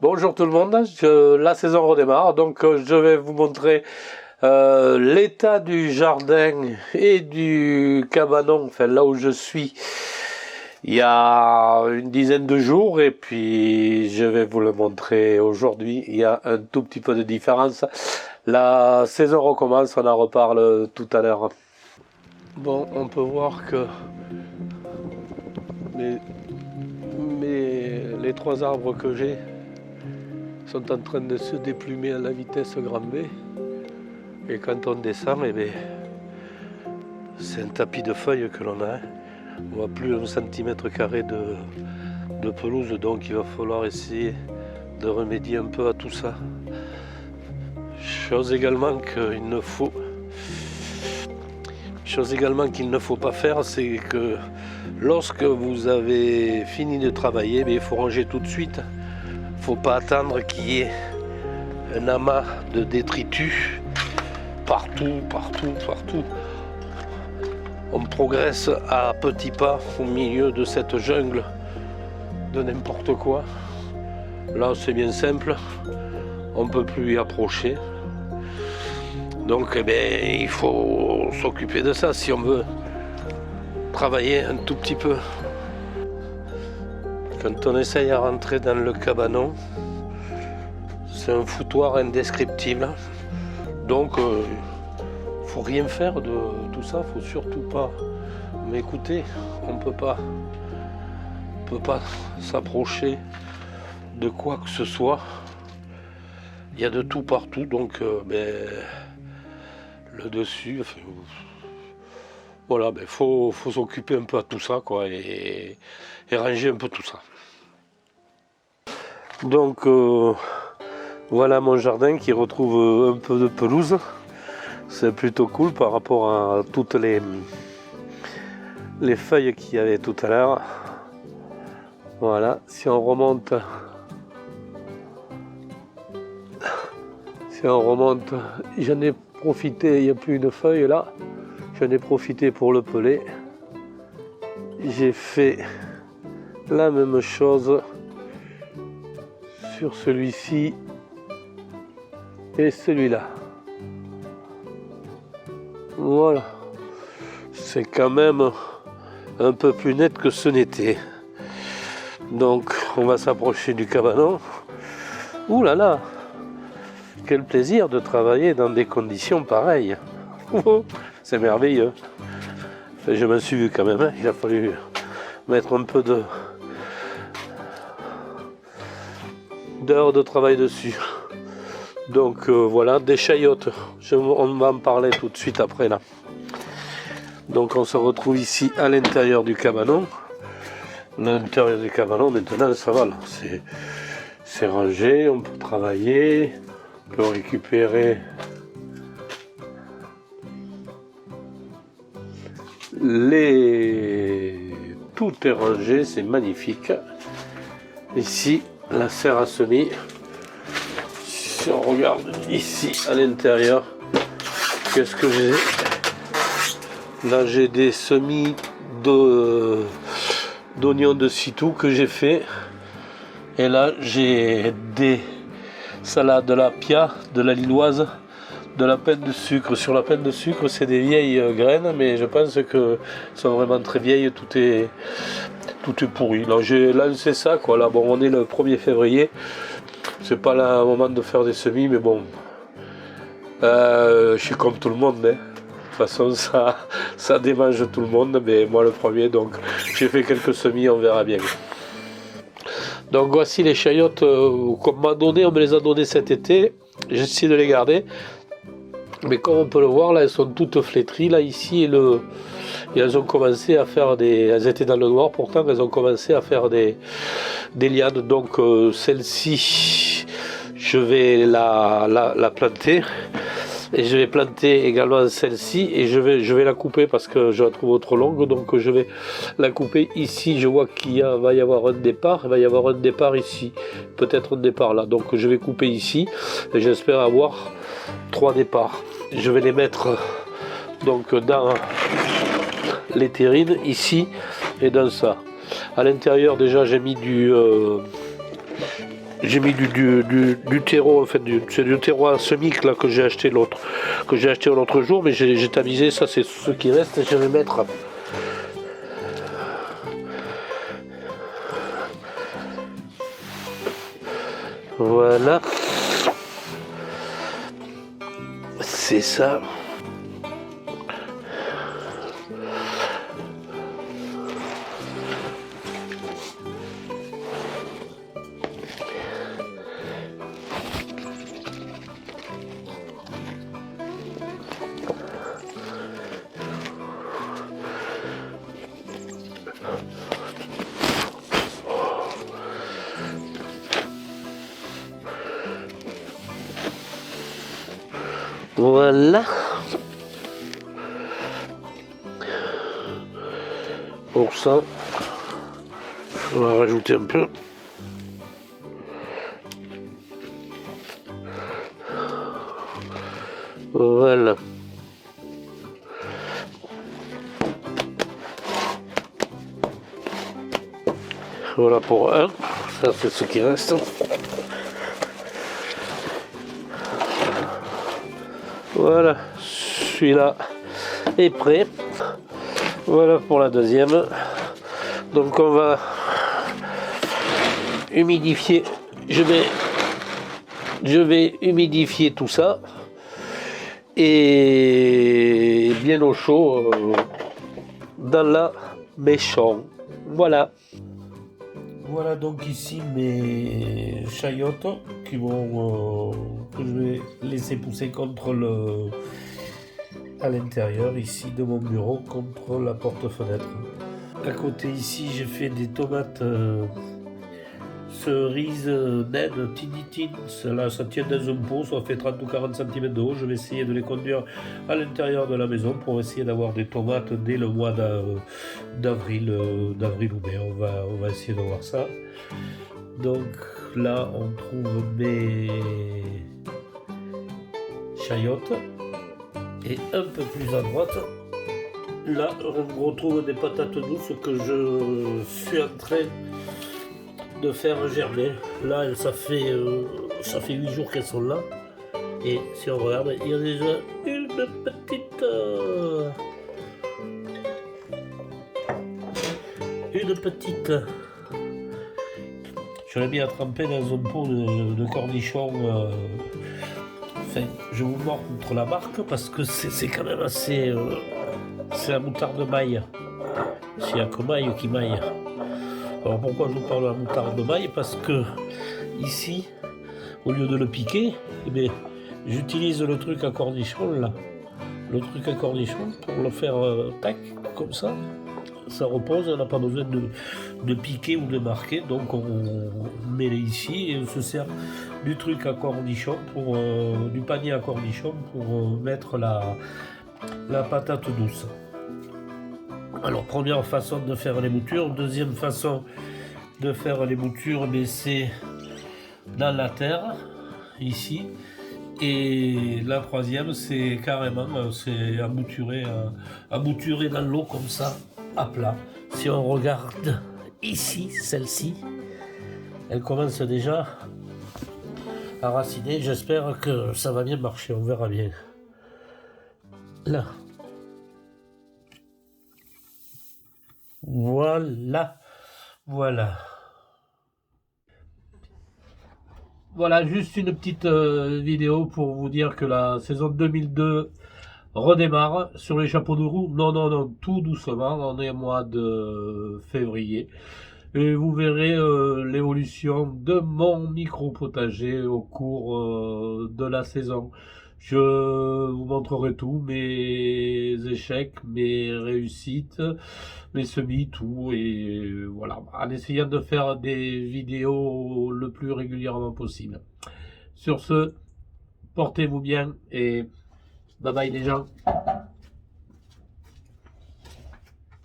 Bonjour tout le monde, la saison redémarre, donc je vais vous montrer l'état du jardin et du cabanon, enfin là où je suis, il y a une dizaine de jours, et puis je vais vous le montrer aujourd'hui. Il y a un tout petit peu de différence. La saison recommence, on en reparle tout à l'heure. Bon, on peut voir que les trois arbres que j'ai sont en train de se déplumer à la vitesse grand V. Et quand on descend, eh bien, c'est un tapis de feuilles que l'on a. On voit plus d'un centimètre carré de pelouse, donc il va falloir essayer de remédier un peu à tout ça. Chose également qu'il ne faut pas faire, c'est que lorsque vous avez fini de travailler, il faut ranger tout de suite. Il ne faut pas attendre qu'il y ait un amas de détritus partout. On progresse à petits pas au milieu de cette jungle de n'importe quoi. Là, c'est bien simple, on ne peut plus y approcher. Donc, eh bien, il faut s'occuper de ça si on veut travailler un tout petit peu. Quand on essaye à rentrer dans le cabanon, c'est un foutoir indescriptible. Donc, faut rien faire de tout ça, faut surtout pas m'écouter. On peut pas s'approcher de quoi que ce soit. Il y a de tout partout, donc le dessus, enfin, voilà, faut s'occuper un peu à tout ça, quoi, et ranger un peu tout ça. Donc voilà mon jardin qui retrouve un peu de pelouse. C'est plutôt cool par rapport à toutes les feuilles qu'il y avait tout à l'heure. Voilà, si on remonte, j'en ai profité, il n'y a plus une feuille là, j'en ai profité pour le peler. J'ai fait la même chose sur celui-ci et celui-là. Voilà, c'est quand même un peu plus net que ce n'était. Donc on va s'approcher du cabanon. Ouh là là, quel plaisir de travailler dans des conditions pareilles. C'est merveilleux. Enfin, je m'en suis vu quand même, hein. Il a fallu mettre un peu d'heures de travail dessus. Donc voilà, des chayotes, on va en parler tout de suite après là. Donc on se retrouve ici à l'intérieur du cabanon. L'intérieur du cabanon, maintenant ça va là, c'est rangé, on peut travailler, on peut récupérer tout est rangé, c'est magnifique. Ici, la serre à semis. Si on regarde ici à l'intérieur, qu'est-ce que j'ai? Là j'ai des semis d'oignons de Sitou que j'ai fait. Et là j'ai des salades de la pia, de la lilloise, de la penne de sucre. Sur la penne de sucre, c'est des vieilles graines, mais je pense que sont vraiment très vieilles, tout est pourri. Là j'ai lancé ça, quoi. Là bon, on est le 1er février. C'est pas le moment de faire des semis, mais bon, je suis comme tout le monde, hein. De toute façon ça démange tout le monde, mais moi le premier, donc j'ai fait quelques semis, on verra bien. Donc voici les chayotes qu'on m'a donné, on me les a données cet été, j'essaie de les garder, mais comme on peut le voir là, elles sont toutes flétries là ici, et elles ont commencé à faire elles étaient dans le noir, pourtant elles ont commencé à faire des lianes. Donc celle-ci, je vais la planter, et je vais planter également celle-ci, et je vais la couper parce que je la trouve trop longue, donc je vais la couper ici. Je vois va y avoir un départ, il va y avoir un départ ici, peut-être un départ là, donc je vais couper ici, et j'espère avoir 3 départs. Je vais les mettre donc dans les terrines ici et dans ça. À l'intérieur déjà j'ai mis J'ai mis du terreau, enfin c'est du terreau en semic là que j'ai acheté l'autre jour, mais j'ai tamisé, ça c'est ce qui reste, je vais mettre. Voilà. C'est ça. Voilà. Pour ça, on va rajouter un peu. Voilà. Voilà pour un. Ça c'est ce qui reste. Voilà, celui-là est prêt. Voilà pour la deuxième. Donc on va humidifier. Je vais humidifier tout ça et bien au chaud dans la maison. Voilà. Voilà donc ici mes chayotes qui vont que je vais laisser pousser à l'intérieur ici de mon bureau contre la porte-fenêtre. À côté ici j'ai fait des tomates cerises naines tinitines. Là ça tient dans un pot, ça fait 30 ou 40 cm de haut. Je vais essayer de les conduire à l'intérieur de la maison pour essayer d'avoir des tomates dès le mois d'avril ou mai. On va essayer de voir ça. Donc là on trouve mes chayotes et un peu plus à droite là on retrouve des patates douces que je suis en train de faire germer. Là ça fait 8 jours qu'elles sont là et si on regarde il y a déjà une petite je l'ai mis à tremper dans un pot de cornichons. Enfin, je vous montre la marque parce que c'est quand même assez. C'est la moutarde maille. S'il n'y a que maille qui maille. Alors pourquoi je vous parle de la moutarde maille? Parce que ici, au lieu de le piquer, eh bien, j'utilise le truc à cornichons là. Le truc à cornichons pour le faire tac, comme ça. Ça repose, on n'a pas besoin de piquer ou de marquer, donc on met les ici et on se sert du truc à cornichons du panier à cornichons pour mettre la patate douce. Alors première façon de faire les boutures, deuxième façon de faire les boutures, mais c'est dans la terre ici. Et la troisième, c'est carrément c'est à bouturer dans l'eau comme ça, à plat. Si on regarde ici, celle-ci, elle commence déjà à raciner. J'espère que ça va bien marcher, on verra bien. Là. Voilà. Voilà. Voilà, juste une petite vidéo pour vous dire que la saison 2002 redémarre sur les chapeaux de roue. Non, tout doucement, on est au mois de février. Et vous verrez l'évolution de mon micro-potager au cours de la saison. Je vous montrerai tout, mes échecs, mes réussites, mes semis, tout. Et voilà, en essayant de faire des vidéos le plus régulièrement possible. Sur ce, portez-vous bien et bye bye les gens.